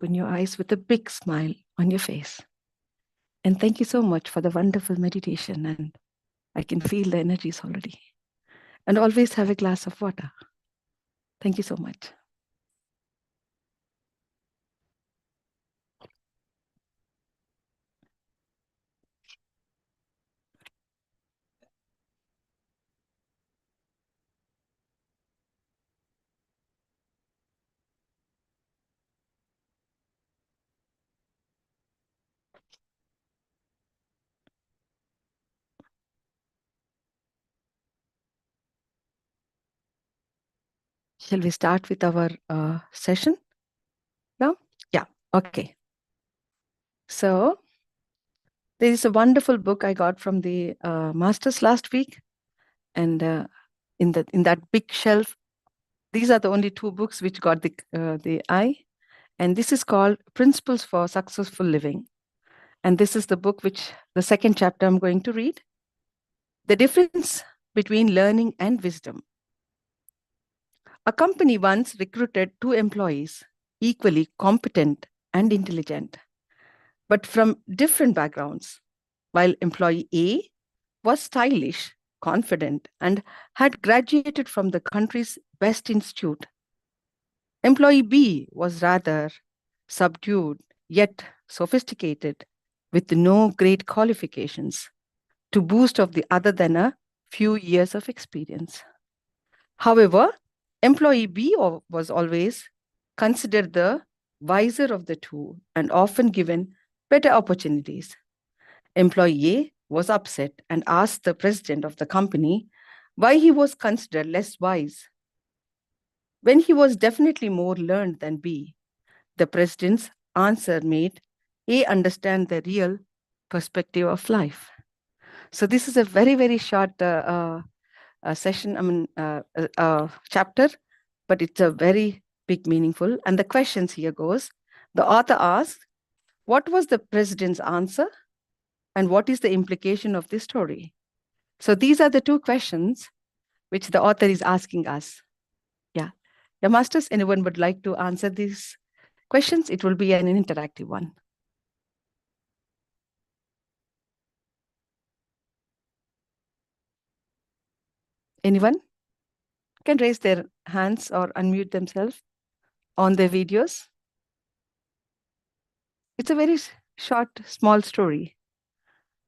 open your eyes with a big smile on your face. And thank you so much for the wonderful meditation. And I can feel the energies already. And always have a glass of water. Thank you so much. Shall we start with our session now? Yeah, okay. So there is a wonderful book I got from the masters last week. And in that big shelf, these are the only two books which got the eye. And this is called Principles for Successful Living. And this is the book which the second chapter I'm going to read. The difference between learning and wisdom. A company once recruited two employees, equally competent and intelligent, but from different backgrounds. While employee A was stylish, confident, and had graduated from the country's best institute, employee B was rather subdued, yet sophisticated, with no great qualifications to boast of the other than a few years of experience. However, employee B was always considered the wiser of the two and often given better opportunities. Employee A was upset and asked the president of the company why he was considered less wise, when he was definitely more learned than B. The president's answer made A understand the real perspective of life. So this is a very, very short session, chapter, but it's a very big meaningful. And the questions here goes, the author asks, what was the president's answer? And what is the implication of this story? So these are the two questions which the author is asking us. Yeah. Yeah, masters, anyone would like to answer these questions? It will be an interactive one. Anyone can raise their hands or unmute themselves on their videos. It's a very short, small story.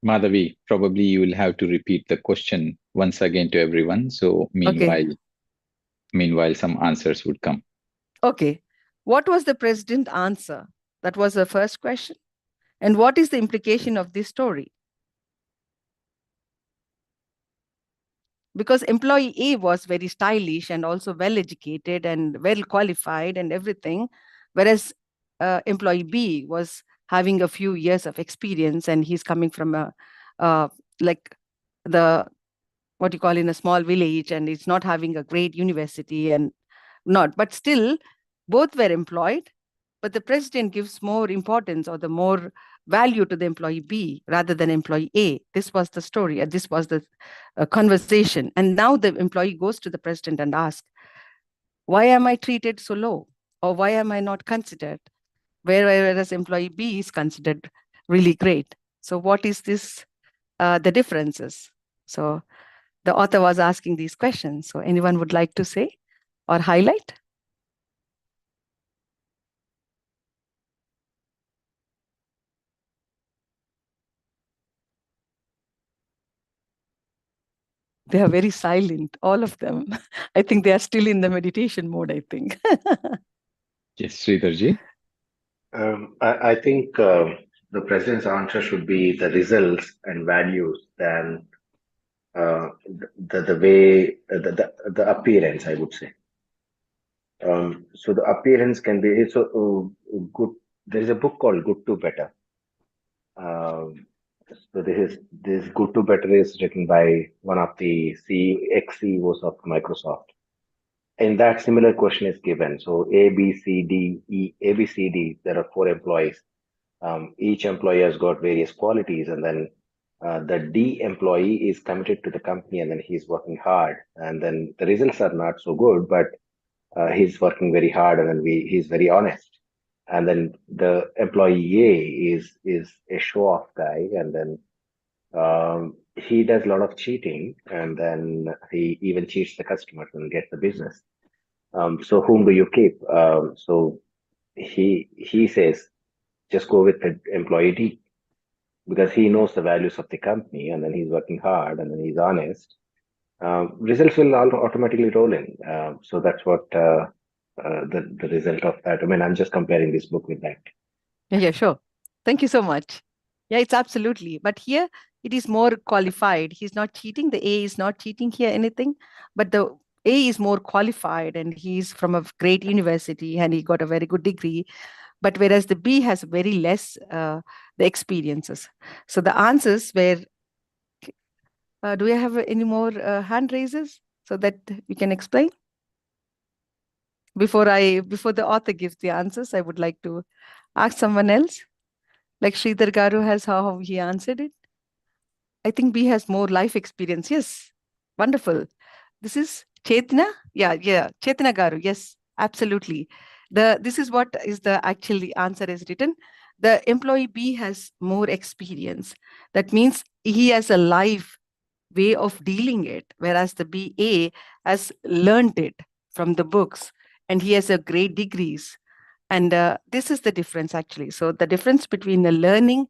Madhavi, probably you will have to repeat the question once again to everyone. So meanwhile some answers would come. Okay. What was the president's answer? That was the first question. And what is the implication of this story? Because employee A was very stylish and also well-educated and well-qualified and everything, whereas employee B was having a few years of experience and he's coming from like the, what you call in a small village, and it's not having a great university and not, but still both were employed, but the president gives more importance or the more value to the employee B rather than employee A. This was the story, and this was the conversation. And now the employee goes to the president and asks, why am I treated so low? Or why am I not considered? Whereas employee B is considered really great. So what is this, the differences? So the author was asking these questions. So anyone would like to say or highlight? They are very silent, all of them. I think they are still in the meditation mode, I think. Yes, Sridharji. I think the president's answer should be the results and values than the way the appearance, I would say. So the appearance can be it's a good. There is a book called Good to Better. So this Good to Better is written by one of the ex-CEOs of Microsoft. In that, similar question is given. So A, B, C, D, E, A, B, C, D. There are four employees. Each employee has got various qualities, and then the D employee is committed to the company, and then he's working hard, and then the results are not so good, but he's working very hard, and then he's very honest. and then the employee A is a show-off guy, and then he does a lot of cheating, and then he even cheats the customers and gets the business. So whom do you keep? So he says just go with the employee D, because he knows the values of the company, and then he's working hard, and then he's honest. Results will automatically roll in. So that's what the result of that. I mean, I'm just comparing this book with that. Yeah, sure. Thank you so much. Yeah, it's absolutely. But here it is more qualified. He's not cheating. The A is not cheating here anything, but the A is more qualified and he's from a great university and he got a very good degree. But whereas the B has very less the experiences. So the answers were, do we have any more hand raises so that we can explain? Before the author gives the answers, I would like to ask someone else. Like Sridhar Garu has how he answered it. I think B has more life experience. Yes. Wonderful. This is Chetna. Yeah. Chetna Garu. Yes, absolutely. This is what is the actually answer is written. The employee B has more experience. That means he has a life way of dealing it, whereas the BA has learned it from the books and he has a great degrees. And this is the difference actually. So the difference between the learning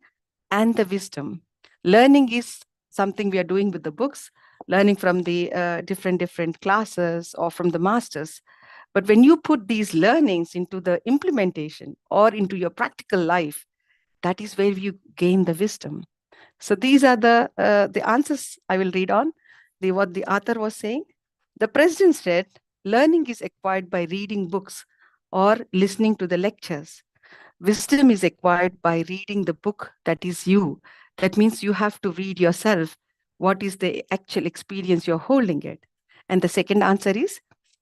and the wisdom. Learning is something we are doing with the books, learning from the different classes or from the masters. But when you put these learnings into the implementation or into your practical life, that is where you gain the wisdom. So these are the answers I will read on. What the author was saying. The president said, learning is acquired by reading books or listening to the lectures. Wisdom is acquired by reading the book that is you. That means you have to read yourself. What is the actual experience you're holding it? And the second answer is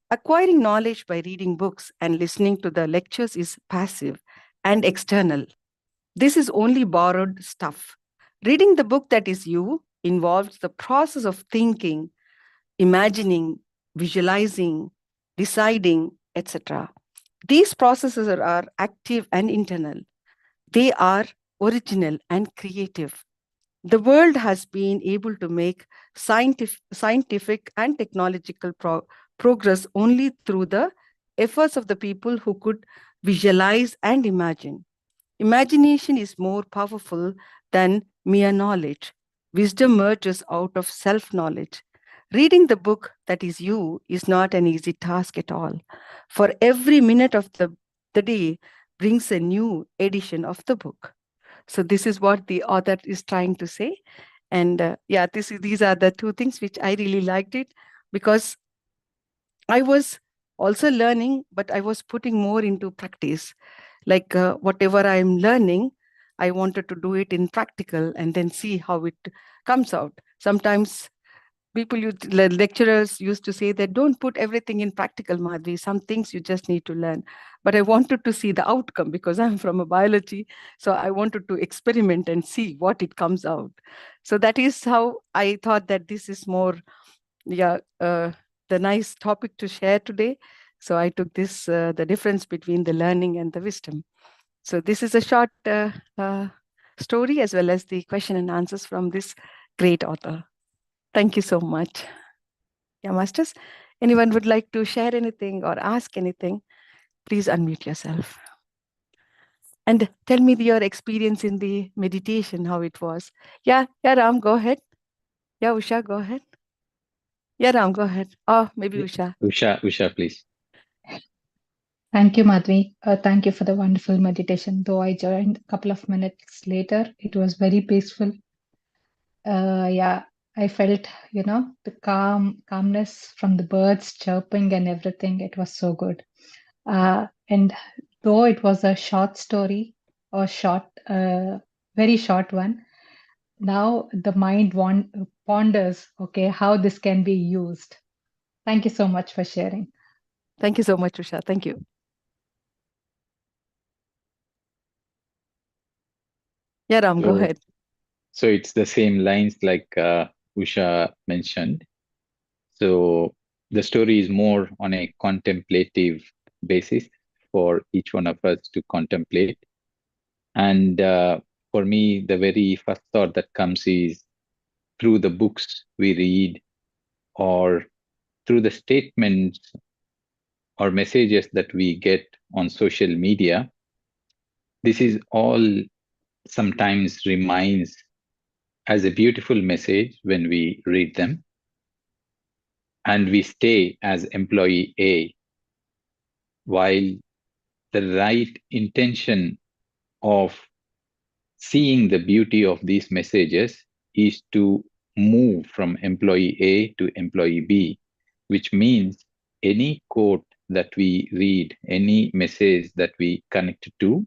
acquiring knowledge by reading books and listening to the lectures is passive and external. This is only borrowed stuff. Reading the book that is you involves the process of thinking, imagining, visualizing, deciding, etc. These processes are active and internal. They are original and creative. The world has been able to make scientific and technological progress only through the efforts of the people who could visualize and imagine. Imagination is more powerful than mere knowledge. Wisdom merges out of self-knowledge. Reading the book that is you is not an easy task at all. For every minute of the day brings a new edition of the book. So this is what the author is trying to say. And these are the two things which I really liked it, because I was also learning, but I was putting more into practice. Like whatever I'm learning, I wanted to do it in practical and then see how it comes out. Sometimes lecturers used to say that don't put everything in practical, Madhvi. Some things you just need to learn. But I wanted to see the outcome because I'm from a biology. So I wanted to experiment and see what it comes out. So that is how I thought that this is more, the nice topic to share today. So I took this, the difference between the learning and the wisdom. So this is a short story as well as the question and answers from this great author. Thank you so much. Yeah, masters. Anyone would like to share anything or ask anything, please unmute yourself. And tell me your experience in the meditation, how it was. Yeah, Ram, go ahead. Yeah, Usha, go ahead. Yeah, Ram, go ahead. Oh, maybe Usha. Usha, please. Thank you, Madhvi. Thank you for the wonderful meditation. Though I joined a couple of minutes later, it was very peaceful. Yeah, I felt, the calmness from the birds chirping and everything. It was so good. And though it was a short story or very short one, now the mind ponders, okay, how this can be used. Thank you so much for sharing. Thank you so much, Usha. Thank you. Yeah, Ram, go ahead. So it's the same lines like Usha mentioned. So the story is more on a contemplative basis. for each one of us to contemplate. And for me, the very first thought that comes is through the books we read or through the statements or messages that we get on social media, this is all sometimes remains as a beautiful message when we read them, and we stay as employee A, while the right intention of seeing the beauty of these messages is to move from employee A to employee B, which means any quote that we read, any message that we connect to,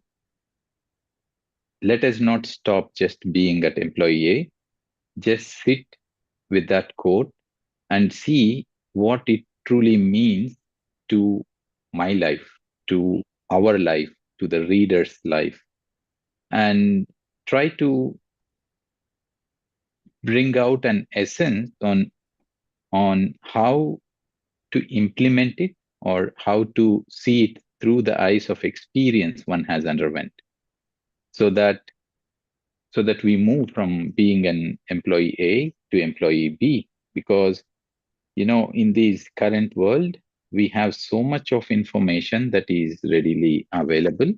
let us not stop just being at employee A, just sit with that quote and see what it truly means to my life, to our life, to the reader's life, and try to bring out an essence on how to implement it or how to see it through the eyes of experience one has underwent, so that we move from being an employee A to employee B. Because in this current world we have so much of information that is readily available,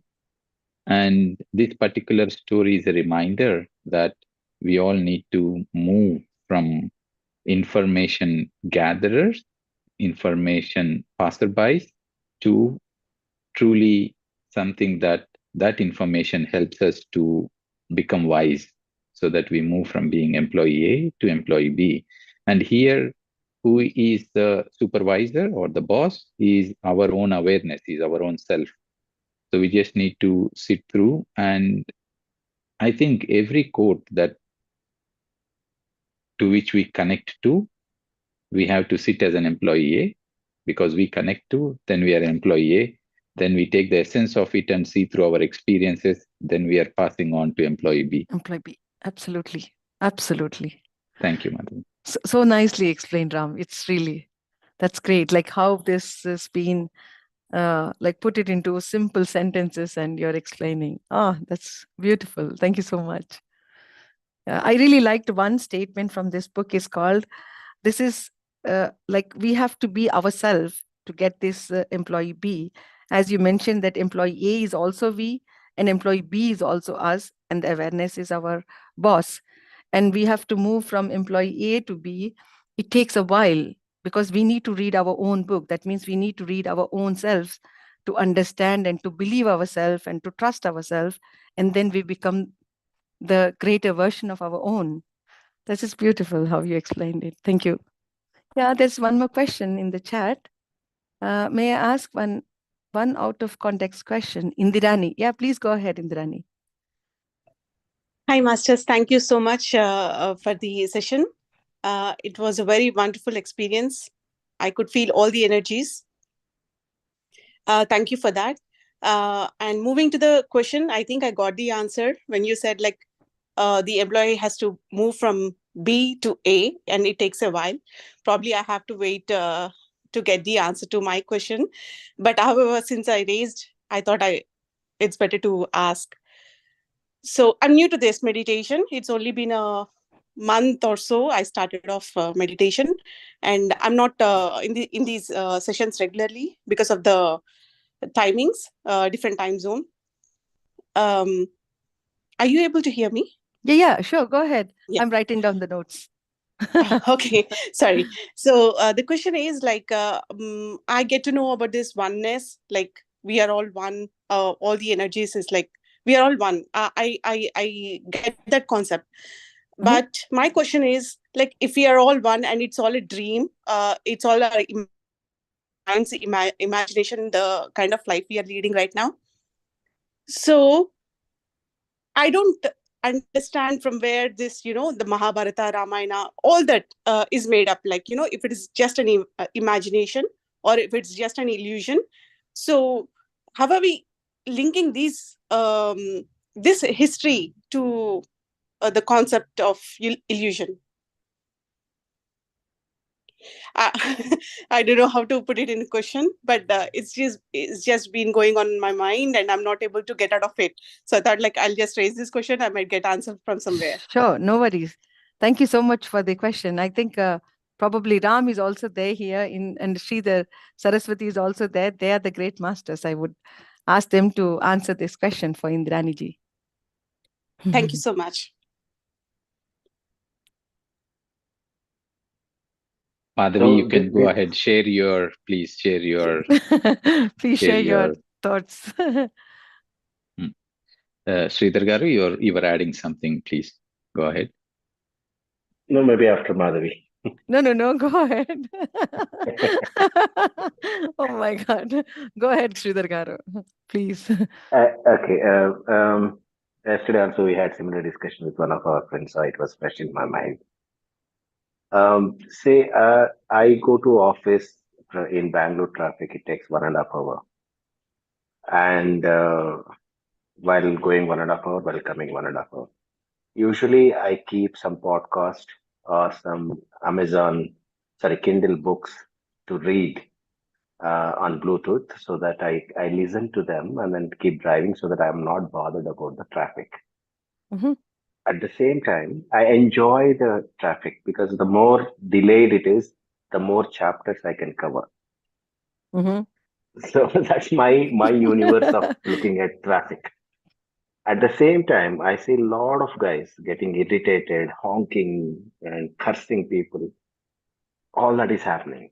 and this particular story is a reminder that we all need to move from information gatherers, information passerbys, to truly something that information helps us to become wise, so that we move from being employee A to employee B. And here, who is the supervisor or the boss is our own awareness, is our own self. So we just need to sit through. And I think every quote that to which we connect to, we have to sit as an employee A, because we connect to, then we are an employee A, then we take the essence of it and see through our experiences, then we are passing on to employee B. Employee B, absolutely. Absolutely. Thank you, Madhu. So nicely explained, Ram. It's really, that's great. Like how this has been, like put it into simple sentences and you're explaining. Oh, that's beautiful. Thank you so much. I really liked one statement from this book is called, this is like we have to be ourselves to get this employee B. As you mentioned that employee A is also we and employee B is also us, and the awareness is our boss. And we have to move from employee A to B. It takes a while because we need to read our own book. That means we need to read our own selves to understand and to believe ourselves and to trust ourselves. And then we become the greater version of our own. This is beautiful how you explained it. Thank you. Yeah, there's one more question in the chat. May I ask one out of context question? Indirani. Yeah, please go ahead, Indirani. Hi, Masters. Thank you so much for the session. It was a very wonderful experience. I could feel all the energies. Thank you for that. And moving to the question, I think I got the answer when you said the employee has to move from B to A and it takes a while. Probably I have to wait to get the answer to my question. But however, since I raised, I thought it's better to ask. So I'm new to this meditation. It's only been a month or so. I started off meditation, and I'm not in these sessions regularly because of the timings, different time zone. Are you able to hear me? Yeah, sure. Go ahead. Yeah. I'm writing down the notes. Okay, sorry. So the question is I get to know about this oneness, like we are all one. All the energies is like we are all one. I get that concept. But my question is, like, if we are all one and it's all a dream, it's all our mind's imagination, the kind of life we are leading right now. So I don't understand from where this, the Mahabharata, Ramayana, all that is made up. Like, if it is just an imagination or if it's just an illusion. So how are we linking this history to the concept of illusion? I don't know how to put it in a question, but it's just been going on in my mind, and I'm not able to get out of it. So I thought, like, I'll just raise this question. I might get answer from somewhere. Sure, no worries. Thank you so much for the question. I think probably Ram is also there here, and Sridhar, Saraswati is also there. They are the great masters. I would ask them to answer this question for Indrani ji. Thank you so much. Madhavi, you can go ahead. Please share your. Please share your thoughts. Sridhar Garu, you were adding something. Please go ahead. No, maybe after Madhavi. No, go ahead. Oh my God. Go ahead, Sridhar Garu, please. Okay. Yesterday also we had similar discussion with one of our friends, so it was fresh in my mind. Say I go to office in Bangalore traffic, it takes 1.5 hours, and while going 1.5 hours, while coming 1.5 hours. Usually, I keep some podcast or some Kindle books to read on Bluetooth so that I listen to them and then keep driving so that I'm not bothered about the traffic. Mhm. At the same time, I enjoy the traffic because the more delayed it is, the more chapters I can cover. Mhm. So that's my universe of looking at traffic. At the same time, I see a lot of guys getting irritated, honking and cursing people. All that is happening.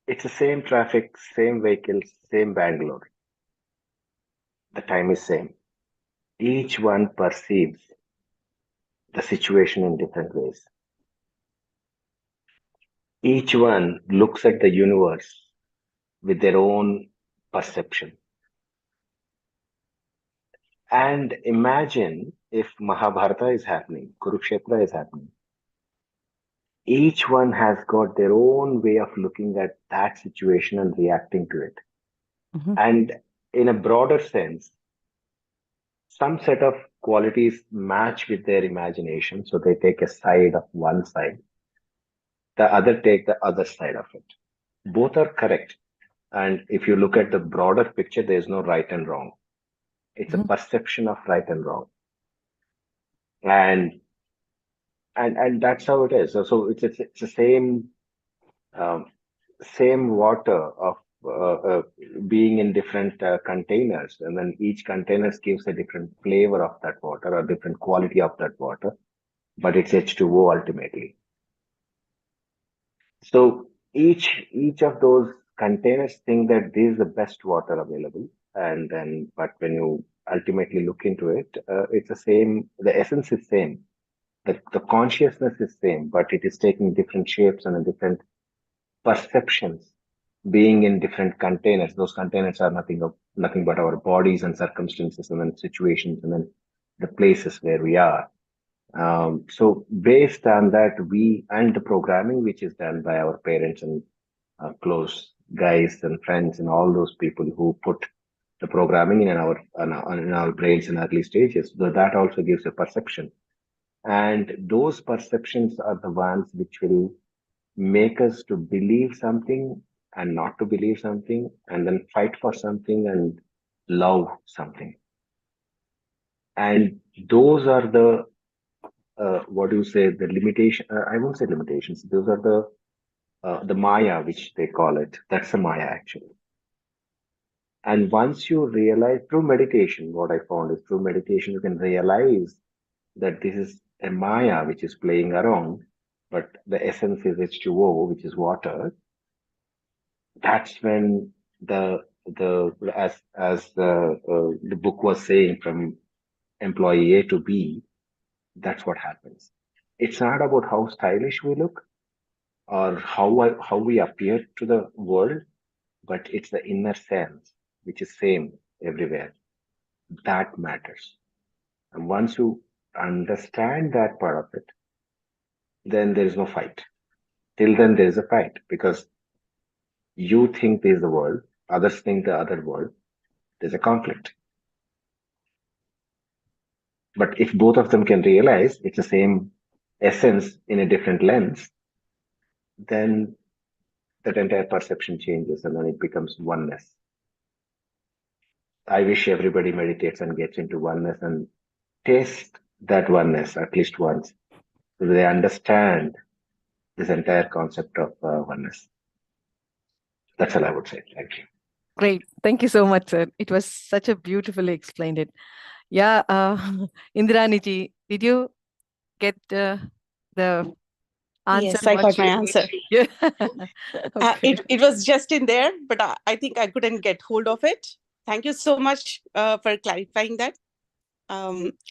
It's the same traffic, same vehicles, same Bangalore. The time is same. Each one perceives the situation in different ways. Each one looks at the universe with their own perception. And imagine if Mahabharata is happening, Kurukshetra is happening. Each one has got their own way of looking at that situation and reacting to it. Mhm. And in a broader sense, some set of qualities match with their imagination. So they take a side of one side, the other take the other side of it. Both are correct. And if you look at the broader picture, there's no right and wrong. It's a Mhm. perception of right and wrong. And that's how it is. So it's the um, same water of being in different containers, and then each container gives a different flavor of that water or different quality of that water, but it's H2O ultimately. So each of those containers think that this is the best water available, and then but when you ultimately look into it, it's the same. The essence is same. The consciousness is same, but it is taking different shapes and different perceptions being in different containers. Those containers are nothing but our bodies and circumstances and then situations and then the places where we are. So based on that, we and the programming which is done by our parents and close guys and friends and all those people who put the programming in our brains in early stages, so that also gives a perception. And those perceptions are the ones which will make us to believe something and not to believe something, and then fight for something and love something. And those are the what do you say, the limitation? I won't say limitations. Those are the Maya, which they call it. That's the Maya actually. And once you realize through meditation, what I found is through meditation you can realize that this is a Maya which is playing around, but the essence is H2O, which is water. That's when the as the book was saying, from employee A to B, that's what happens. It's not about how stylish we look or how we appear to the world, but it's the inner sense which is same everywhere. That matters. And once you understand that part of it, then there is no fight. Till then there is a fight because you think there's the world, others think the other world. There's a conflict. But if both of them can realize it's the same essence in a different lens, then that entire perception changes and then it becomes oneness. I wish everybody meditates and gets into oneness and taste that oneness at least once, so they understand this entire concept of oneness. That's all I would say. Thank you. Great. Thank you so much, sir. It was such a beautifully explained it. Yeah, Indrani, did you get the answer? Yes, I got my answer. Yeah. Okay. It was just in there, but I think I couldn't get hold of it. Thank you so much for clarifying that.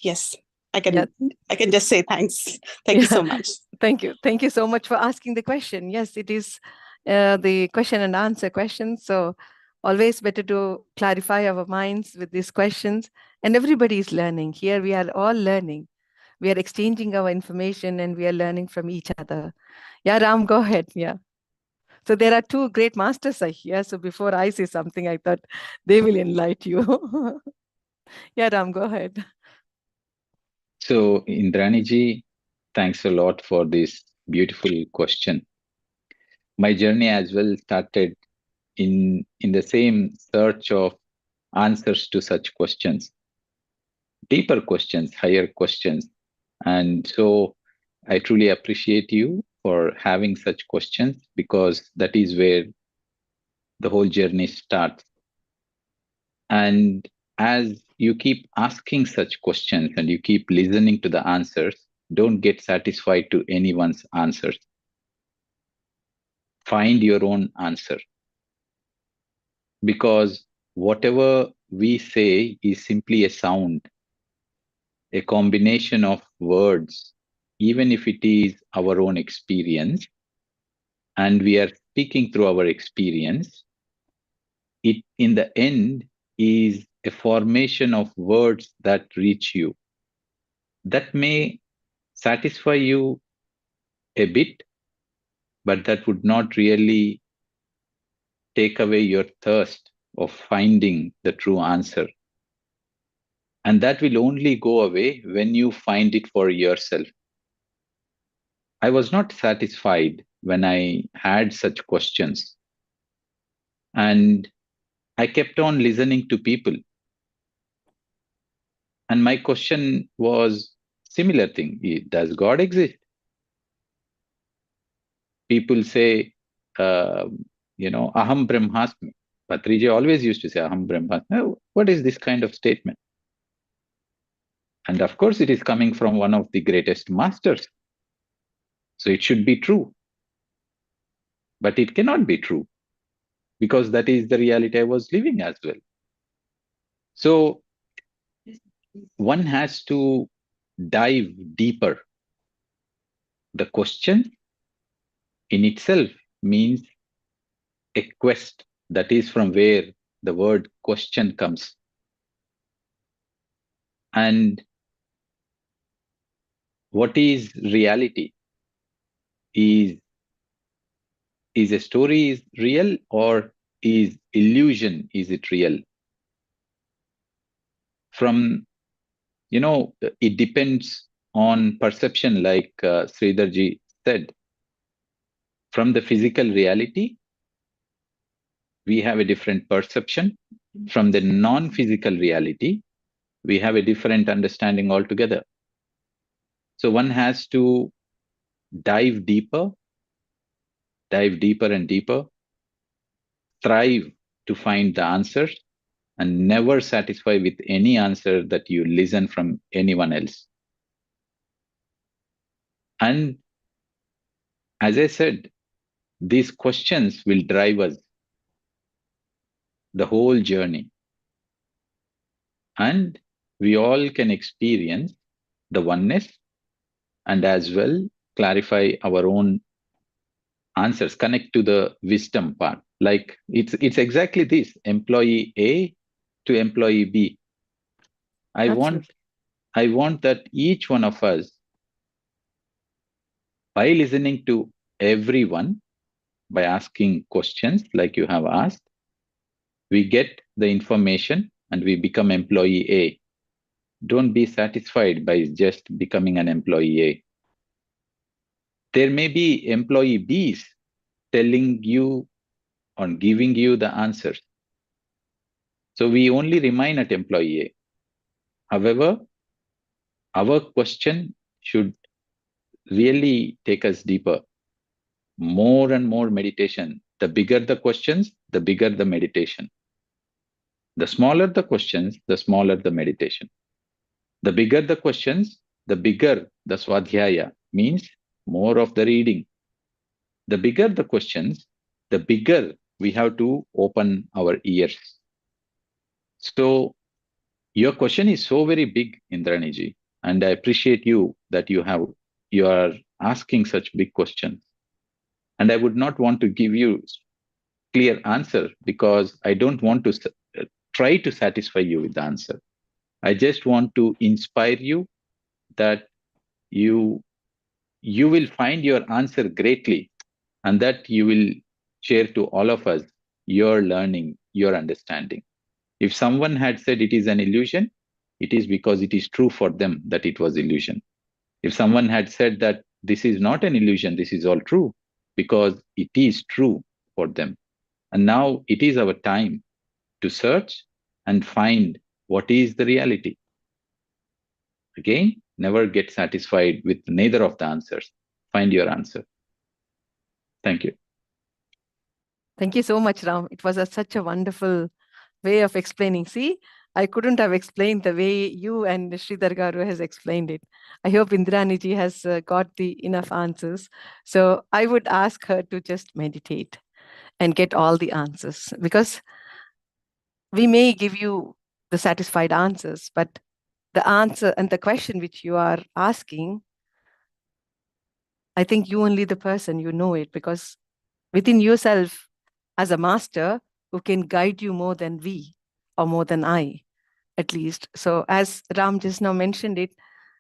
Yes, I can. Yeah. I can just say thanks. Thank you so much. Thank you. Thank you so much for asking the question. Yes, it is the question and answer question. So always better to clarify our minds with these questions. And everybody is learning. Here we are all learning. We are exchanging our information and we are learning from each other. Yeah, Ram, go ahead. Yeah. So there are two great masters here. So before I say something, I thought they will enlighten you. Yeah, Ram, go ahead. So, Indraniji, thanks a lot for this beautiful question. My journey as well started in the same search of answers to such questions, deeper questions, higher questions. And so I truly appreciate you for having such questions, because that is where the whole journey starts. And as you keep asking such questions and you keep listening to the answers, don't get satisfied to anyone's answers. Find your own answer. Because whatever we say is simply a sound, a combination of words, even if it is our own experience, and we are speaking through our experience, it in the end is a formation of words that reach you. That may satisfy you a bit, but that would not really take away your thirst of finding the true answer. And that will only go away when you find it for yourself. I was not satisfied when I had such questions. And I kept on listening to people. And my question was similar thing. Does God exist? People say, aham brahmasmi. Patriji always used to say aham brahmasmi. What is this kind of statement? And of course, it is coming from one of the greatest masters. So it should be true. But it cannot be true, because that is the reality I was living as well. So one has to dive deeper. The question in itself means a quest. That is from where the word question comes. And what is reality? Is a story real, or is illusion, is it real? From, it depends on perception, like Sridharji said. From the physical reality, we have a different perception. From the non-physical reality, we have a different understanding altogether. So one has to dive deeper and deeper, strive to find the answers, and never satisfy with any answer that you listen from anyone else. And as I said, these questions will drive us the whole journey. And we all can experience the oneness and as well clarify our own answers, connect to the wisdom part. Like it's exactly this, employee A to employee B. I want that each one of us, by listening to everyone, by asking questions like you have asked, we get the information and we become employee A. Don't be satisfied by just becoming an employee A. There may be employee Bs telling you or giving you the answers. So we only remain at employee A. However, our question should really take us deeper. More and more meditation. The bigger the questions, the bigger the meditation. The smaller the questions, the smaller the meditation. The bigger the questions, the bigger the swadhyaya, means more of the reading. The bigger the questions, the bigger we have to open our ears. So your question is so very big, Indraniji, and I appreciate you that you are asking such big questions. And I would not want to give you clear answer because I don't want to try to satisfy you with the answer. I just want to inspire you that you will find your answer greatly and that you will share to all of us your learning, your understanding. If someone had said it is an illusion, it is because it is true for them that it was illusion. If someone had said that this is not an illusion, this is all true, because it is true for them. And now it is our time to search and find what is the reality. Again, never get satisfied with neither of the answers. Find your answer. Thank you. Thank you so much, Ram. It was such a wonderful way of explaining. See, I couldn't have explained the way you and Sridhar Garu has explained it. I hope Indraniji has got the enough answers. So I would ask her to just meditate and get all the answers, because we may give you the satisfied answers, but the answer and the question which you are asking, I think you only the person, you know it, because within yourself as a master who can guide you more than we or more than I, at least. So as Ram just now mentioned it,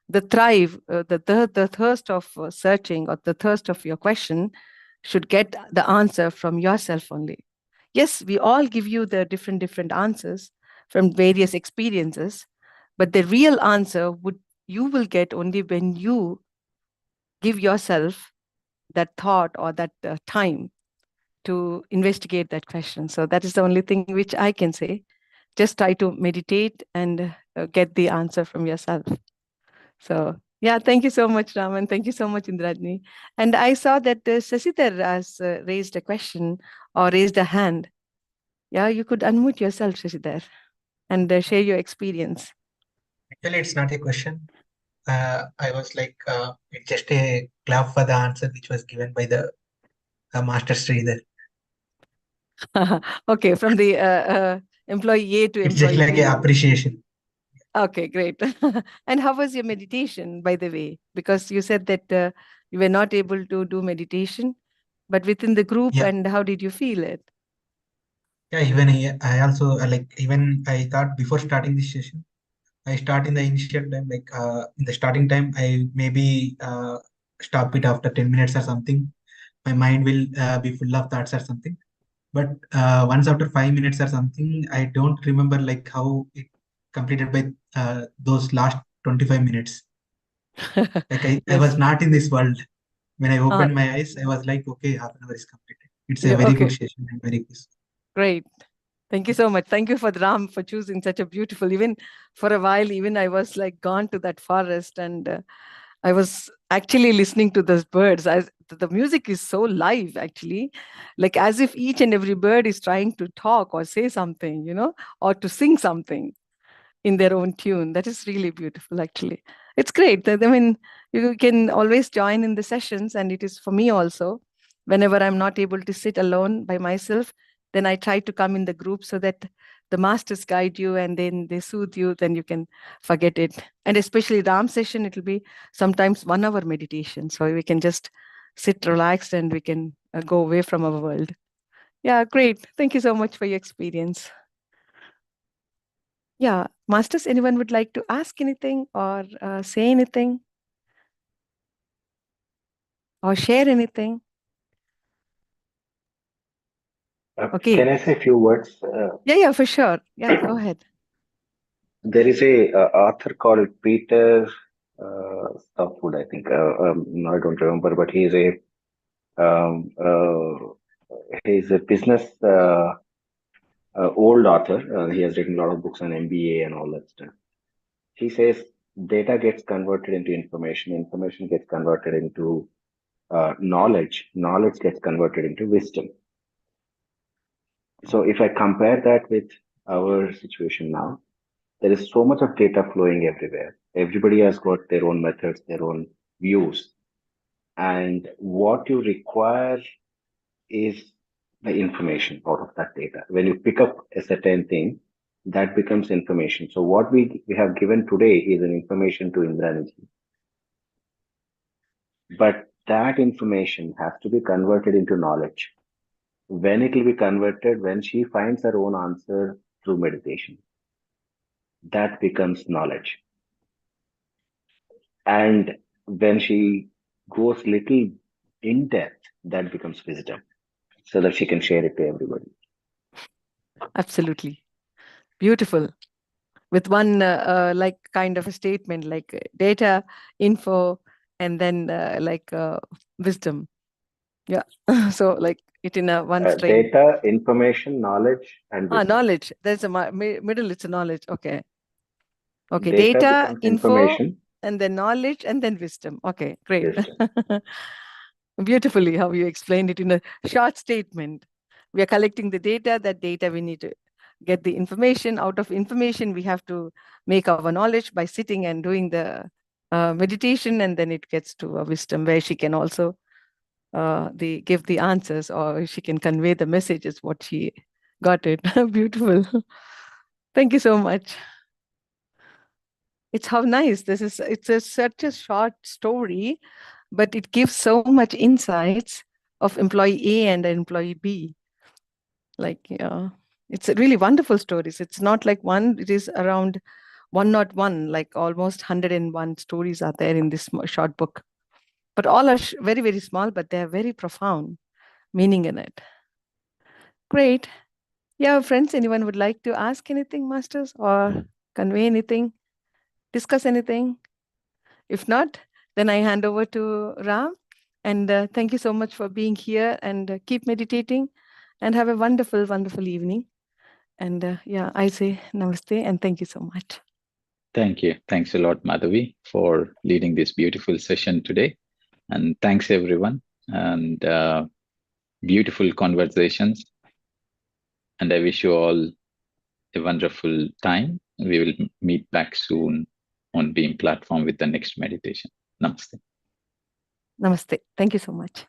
the the thirst of searching, or the thirst of your question, should get the answer from yourself only. Yes, we all give you the different answers from various experiences, but the real answer you will get only when you give yourself that thought or that time to investigate that question. So that is the only thing which I can say. Just try to meditate and get the answer from yourself. So yeah, thank you so much, Raman. Thank you so much, Indrajni. And I saw that Sasidhar has raised a question or raised a hand. Yeah, you could unmute yourself, Sasidhar, and share your experience. Actually, it's not a question. I was like, it's just a clap for the answer which was given by the Master Sridhar. Okay, from the employee A to It's just employee like B. an appreciation. Okay, great. And how was your meditation, by the way? Because you said that you were not able to do meditation, but within the group, Yeah, and how did you feel it? yeah. Even I also even I thought before starting this session, I start in the initial time, in the starting time, I maybe stop it after 10 minutes or something. My mind will be full of thoughts or something. But once after 5 minutes or something, I don't remember like how it completed by those last 25 minutes. Like I was Yes. not in this world. When I Uh, opened my eyes, I was like, okay, half an hour is completed. It's a yeah, very good okay, session and very good. great. Thank you so much. Thank you for the Ram for choosing such a beautiful. Even for a while, even I was like gone to that forest, and I was actually listening to those birds. The music is so live, actually, like as if each and every bird is trying to talk or say something, or to sing something in their own tune. That is really beautiful, actually. It's great. I mean, you can always join in the sessions, and it is for me also. Whenever I'm not able to sit alone by myself, then I try to come in the group so that the masters guide you and then they soothe you, then you can forget it. And especially Ram session, it'll be sometimes 1 hour meditation. So we can just sit relaxed and we can go away from our world. Yeah, great. Thank you so much for your experience. Yeah, masters, anyone would like to ask anything or say anything or share anything? Okay. Can I say a few words? Yeah, for sure. Yeah, go ahead. There is a author called Peter Stopwood, I think. No, I don't remember, but he's a He's a business old author. He has written a lot of books on MBA and all that stuff. He says data gets converted into information, information gets converted into knowledge, knowledge gets converted into wisdom. So if I compare that with our situation now, there is so much of data flowing everywhere. Everybody has got their own methods, their own views. And what you require is the information out of that data. When you pick up a certain thing, that becomes information. So what we have given today is an information to Indraniji. But that information has to be converted into knowledge. When it will be converted, when she finds her own answer through meditation, that becomes knowledge. And when she goes little in depth, that becomes wisdom, so that she can share it to everybody. Absolutely. Beautiful. With one like kind of a statement like data, info, and then wisdom. Yeah. So like it in a one string. Data, information, knowledge, and wisdom. Knowledge. There's a middle, it's a knowledge. Okay. Okay. Data Data, becomes info, information, and then knowledge, and then wisdom. Okay, great. wisdom. Beautifully how you explained it in a short statement. We are collecting the data. That data we need to get the information. Out of information, we have to make our knowledge by sitting and doing the meditation, and then it gets to a wisdom where she can also give the answers, or she can convey the messages what she got it. Beautiful. Thank you so much. It's how nice this is. Such a short story, but it gives so much insights of employee A and employee B. Like, it's really wonderful stories. It's not like one, it is around 101, like almost 101 stories are there in this short book. But all are very, very small, but they are very profound meaning in it. Great. Yeah, friends, anyone would like to ask anything, masters, or convey anything, discuss anything? If not, then I hand over to Ram. And thank you so much for being here, and keep meditating and have a wonderful, wonderful evening. And yeah, I say namaste and thank you so much. Thank you. Thanks a lot, Madhavi, for leading this beautiful session today. And thanks, everyone. And beautiful conversations. And I wish you all a wonderful time. We will meet back soon on Beam platform with the next meditation. Namaste. Namaste. Thank you so much.